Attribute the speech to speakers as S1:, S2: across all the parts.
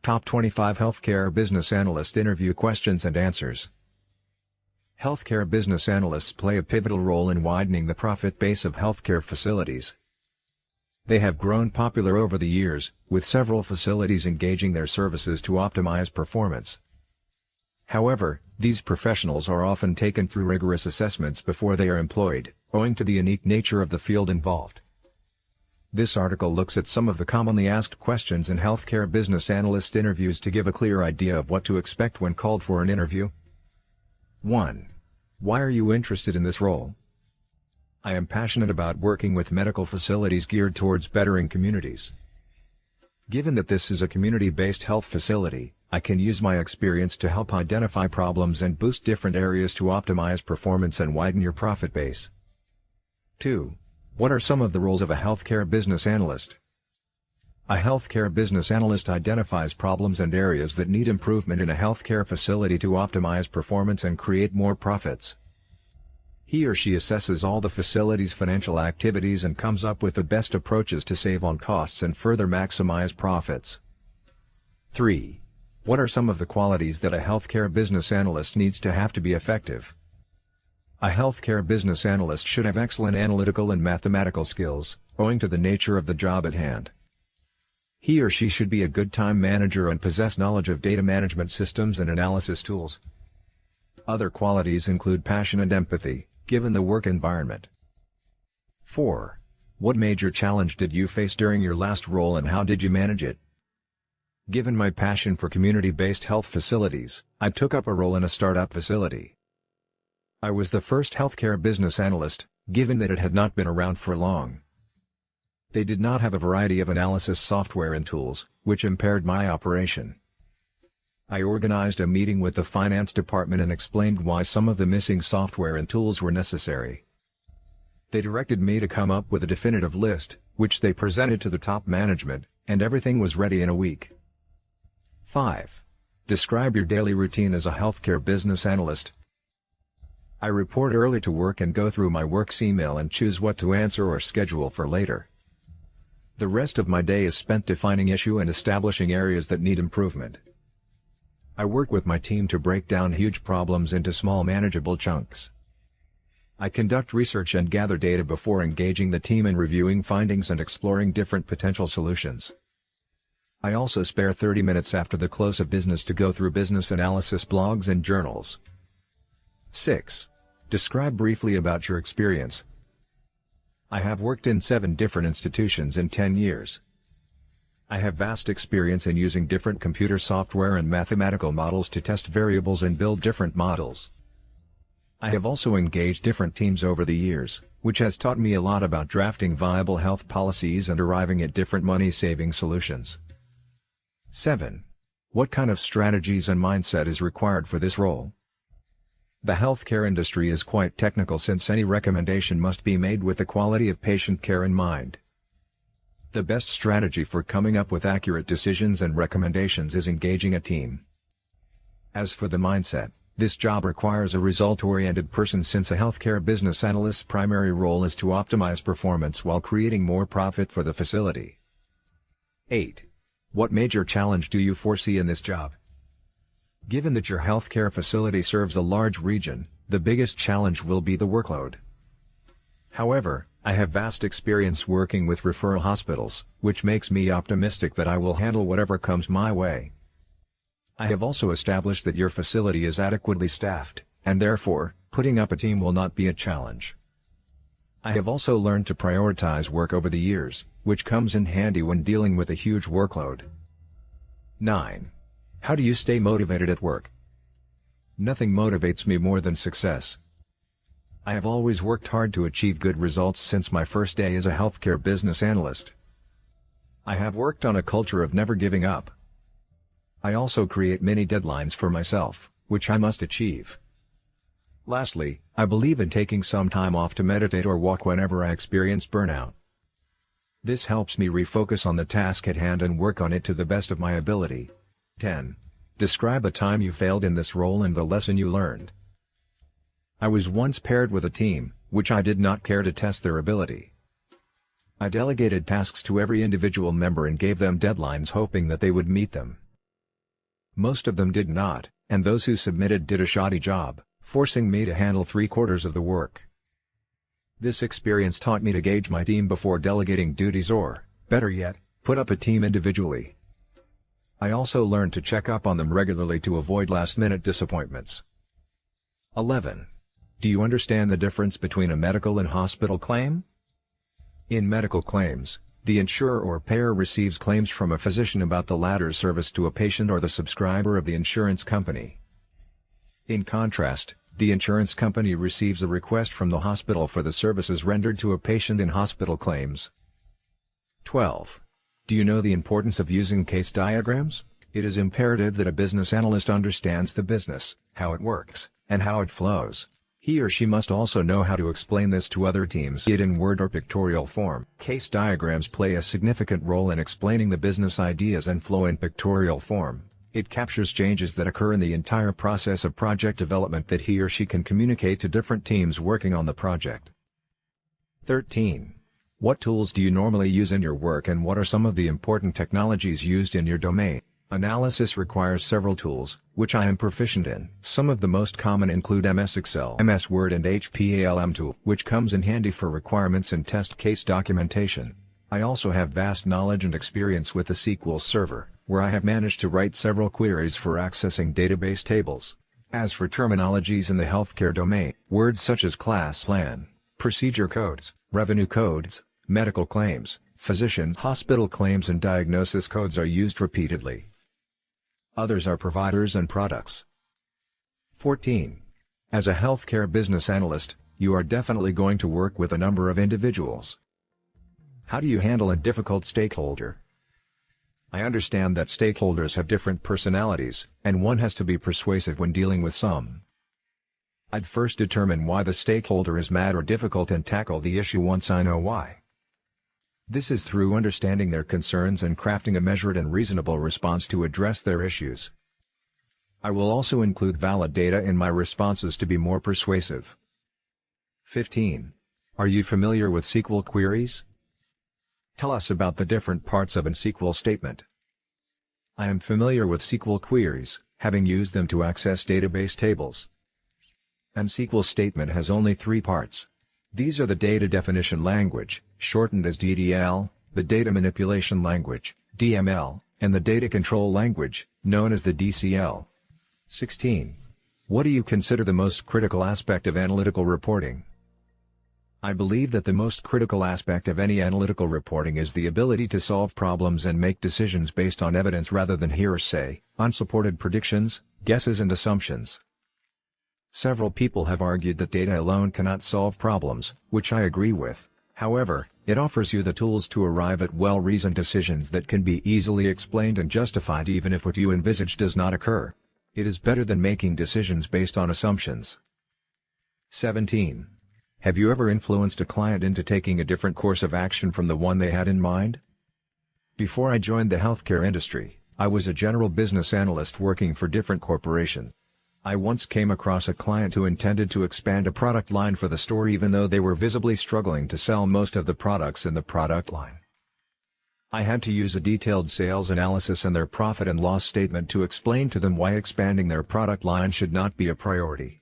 S1: Top 25 Healthcare Business Analyst Interview Questions and Answers. Healthcare business analysts play a pivotal role in widening the profit base of healthcare facilities. They have grown popular over the years, with several facilities engaging their services to optimize performance. However, these professionals are often taken through rigorous assessments before they are employed, owing to the unique nature of the field involved. This article looks at some of the commonly asked questions in healthcare business analyst interviews to give a clear idea of what to expect when called for an interview. 1. Why are you interested in this role? I am passionate about working with medical facilities geared towards bettering communities. Given that this is a community-based health facility, I can use my experience to help identify problems and boost different areas to optimize performance and widen your profit base. 2. What are some of the roles of a healthcare business analyst? A healthcare business analyst identifies problems and areas that need improvement in a healthcare facility to optimize performance and create more profits. He or she assesses all the facility's financial activities and comes up with the best approaches to save on costs and further maximize profits. 3. What are some of the qualities that a healthcare business analyst needs to have to be effective? A healthcare business analyst should have excellent analytical and mathematical skills, owing to the nature of the job at hand. He or she should be a good time manager and possess knowledge of data management systems and analysis tools. Other qualities include passion and empathy, given the work environment. 4. What major challenge did you face during your last role and how did you manage it? Given my passion for community-based health facilities, I took up a role in a startup facility. I was the first healthcare business analyst, given that it had not been around for long. They did not have a variety of analysis software and tools, which impaired my operation. I organized a meeting with the finance department and explained why some of the missing software and tools were necessary. They directed me to come up with a definitive list, which they presented to the top management, and everything was ready in a week. 5. Describe your daily routine as a healthcare business analyst. I report early to work and go through my work's email and choose what to answer or schedule for later. The rest of my day is spent defining issue and establishing areas that need improvement. I work with my team to break down huge problems into small manageable chunks. I conduct research and gather data before engaging the team in reviewing findings and exploring different potential solutions. I also spare 30 minutes after the close of business to go through business analysis blogs and journals. 6. Describe briefly about your experience. I have worked in 7 different institutions in 10 years. I have vast experience in using different computer software and mathematical models to test variables and build different models. I have also engaged different teams over the years, which has taught me a lot about drafting viable health policies and arriving at different money-saving solutions. 7. What kind of strategies and mindset is required for this role? The healthcare industry is quite technical since any recommendation must be made with the quality of patient care in mind. The best strategy for coming up with accurate decisions and recommendations is engaging a team. As for the mindset, this job requires a result-oriented person since a healthcare business analyst's primary role is to optimize performance while creating more profit for the facility. 8. What major challenge do you foresee in this job? Given that your healthcare facility serves a large region, the biggest challenge will be the workload. However, I have vast experience working with referral hospitals, which makes me optimistic that I will handle whatever comes my way. I have also established that your facility is adequately staffed, and therefore, putting up a team will not be a challenge. I have also learned to prioritize work over the years, which comes in handy when dealing with a huge workload. 9. How do you stay motivated at work? Nothing motivates me more than success. I have always worked hard to achieve good results since my first day as a healthcare business analyst. I have worked on a culture of never giving up. I also create many deadlines for myself, which I must achieve. Lastly, I believe in taking some time off to meditate or walk whenever I experience burnout. This helps me refocus on the task at hand and work on it to the best of my ability. 10. Describe a time you failed in this role and the lesson you learned. I was once paired with a team, which I did not care to test their ability. I delegated tasks to every individual member and gave them deadlines hoping that they would meet them. Most of them did not, and those who submitted did a shoddy job, forcing me to handle 3/4 of the work. This experience taught me to gauge my team before delegating duties or, better yet, put up a team individually. I also learned to check up on them regularly to avoid last-minute disappointments. 11. Do you understand the difference between a medical and hospital claim? In medical claims, the insurer or payer receives claims from a physician about the latter's service to a patient or the subscriber of the insurance company. In contrast, the insurance company receives a request from the hospital for the services rendered to a patient in hospital claims. 12. Do you know the importance of using case diagrams? It is imperative that a business analyst understands the business, how it works, and how it flows. He or she must also know how to explain this to other teams, be it in word or pictorial form. Case diagrams play a significant role in explaining the business ideas and flow in pictorial form. It captures changes that occur in the entire process of project development that he or she can communicate to different teams working on the project. 13. What tools do you normally use in your work and what are some of the important technologies used in your domain? Analysis requires several tools, which I am proficient in. Some of the most common include MS Excel, MS Word and HPALM tool, which comes in handy for requirements and test case documentation. I also have vast knowledge and experience with the SQL Server, where I have managed to write several queries for accessing database tables. As for terminologies in the healthcare domain, words such as class plan, procedure codes, revenue codes, medical claims, physician hospital claims and diagnosis codes are used repeatedly. Others are providers and products. 14. As a healthcare business analyst, you are definitely going to work with a number of individuals. How do you handle a difficult stakeholder? I understand that stakeholders have different personalities, and one has to be persuasive when dealing with some. I'd first determine why the stakeholder is mad or difficult and tackle the issue once I know why. This is through understanding their concerns and crafting a measured and reasonable response to address their issues. I will also include valid data in my responses to be more persuasive. 15. Are you familiar with SQL queries? Tell us about the different parts of an SQL statement. I am familiar with SQL queries, having used them to access database tables. An SQL statement has only 3 parts. These are the data definition language, shortened as DDL, the data manipulation language, DML, and the data control language, known as the DCL. 16. What do you consider the most critical aspect of analytical reporting? I believe that the most critical aspect of any analytical reporting is the ability to solve problems and make decisions based on evidence rather than hearsay, unsupported predictions, guesses and assumptions. Several people have argued that data alone cannot solve problems, which I agree with. However, it offers you the tools to arrive at well-reasoned decisions that can be easily explained and justified even if what you envisage does not occur. It is better than making decisions based on assumptions. 17. Have you ever influenced a client into taking a different course of action from the one they had in mind? Before I joined the healthcare industry, I was a general business analyst working for different corporations. I once came across a client who intended to expand a product line for the store even though they were visibly struggling to sell most of the products in the product line. I had to use a detailed sales analysis and their profit and loss statement to explain to them why expanding their product line should not be a priority.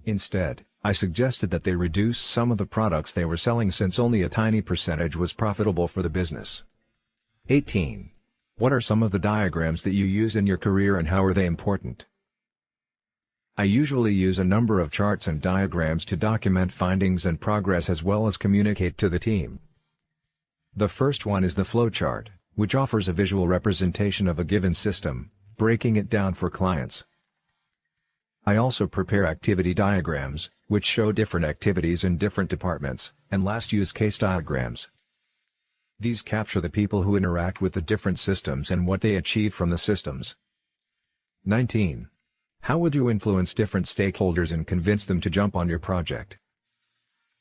S1: Instead, I suggested that they reduce some of the products they were selling since only a tiny percentage was profitable for the business. 18. What are some of the diagrams that you use in your career and how are they important? I usually use a number of charts and diagrams to document findings and progress as well as communicate to the team. The first one is the flowchart, which offers a visual representation of a given system, breaking it down for clients. I also prepare activity diagrams, which show different activities in different departments, and last use case diagrams. These capture the people who interact with the different systems and what they achieve from the systems. 19. How would you influence different stakeholders and convince them to jump on your project?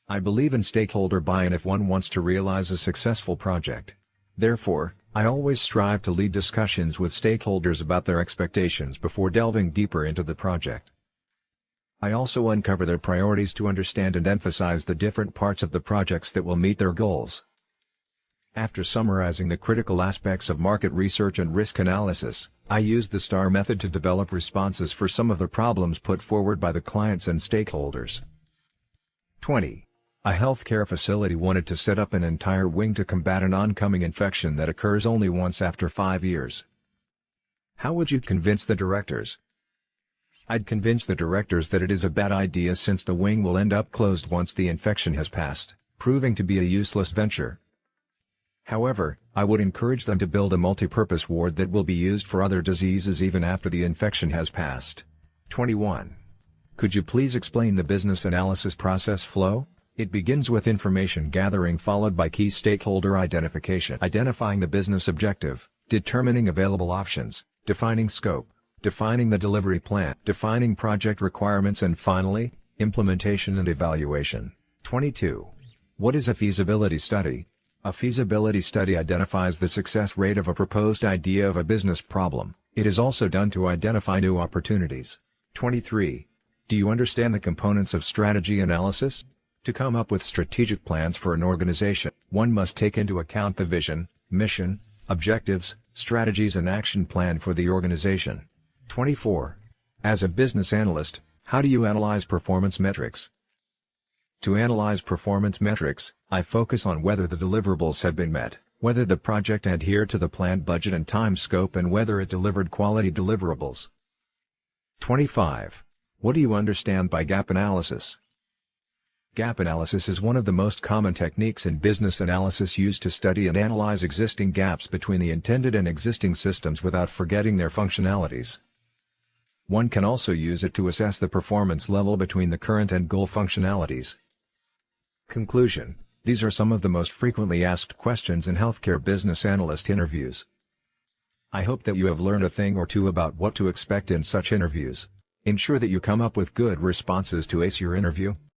S1: I believe in stakeholder buy-in if one wants to realize a successful project. Therefore, I always strive to lead discussions with stakeholders about their expectations before delving deeper into the project. I also uncover their priorities to understand and emphasize the different parts of the projects that will meet their goals. After summarizing the critical aspects of market research and risk analysis, I used the STAR method to develop responses for some of the problems put forward by the clients and stakeholders. 20. A healthcare facility wanted to set up an entire wing to combat an oncoming infection that occurs only once after 5 years. How would you convince the directors? I'd convince the directors that it is a bad idea since the wing will end up closed once the infection has passed, proving to be a useless venture. However, I would encourage them to build a multi-purpose ward that will be used for other diseases even after the infection has passed. 21. Could you please explain the business analysis process flow? It begins with information gathering followed by key stakeholder identification, identifying the business objective, determining available options, defining scope, defining the delivery plan, defining project requirements, and finally, implementation and evaluation. 22. What is a feasibility study? A feasibility study identifies the success rate of a proposed idea of a business problem. It is also done to identify new opportunities. 23. Do you understand the components of strategy analysis? To come up with strategic plans for an organization, one must take into account the vision, mission, objectives, strategies and action plan for the organization. 24. As a business analyst, how do you analyze performance metrics? To analyze performance metrics, I focus on whether the deliverables have been met, whether the project adhered to the planned budget and time scope, and whether it delivered quality deliverables. 25. What do you understand by gap analysis? Gap analysis is one of the most common techniques in business analysis used to study and analyze existing gaps between the intended and existing systems without forgetting their functionalities. One can also use it to assess the performance level between the current and goal functionalities. Conclusion: these are some of the most frequently asked questions in healthcare business analyst interviews. I hope that you have learned a thing or two about what to expect in such interviews. Ensure that you come up with good responses to ace your interview.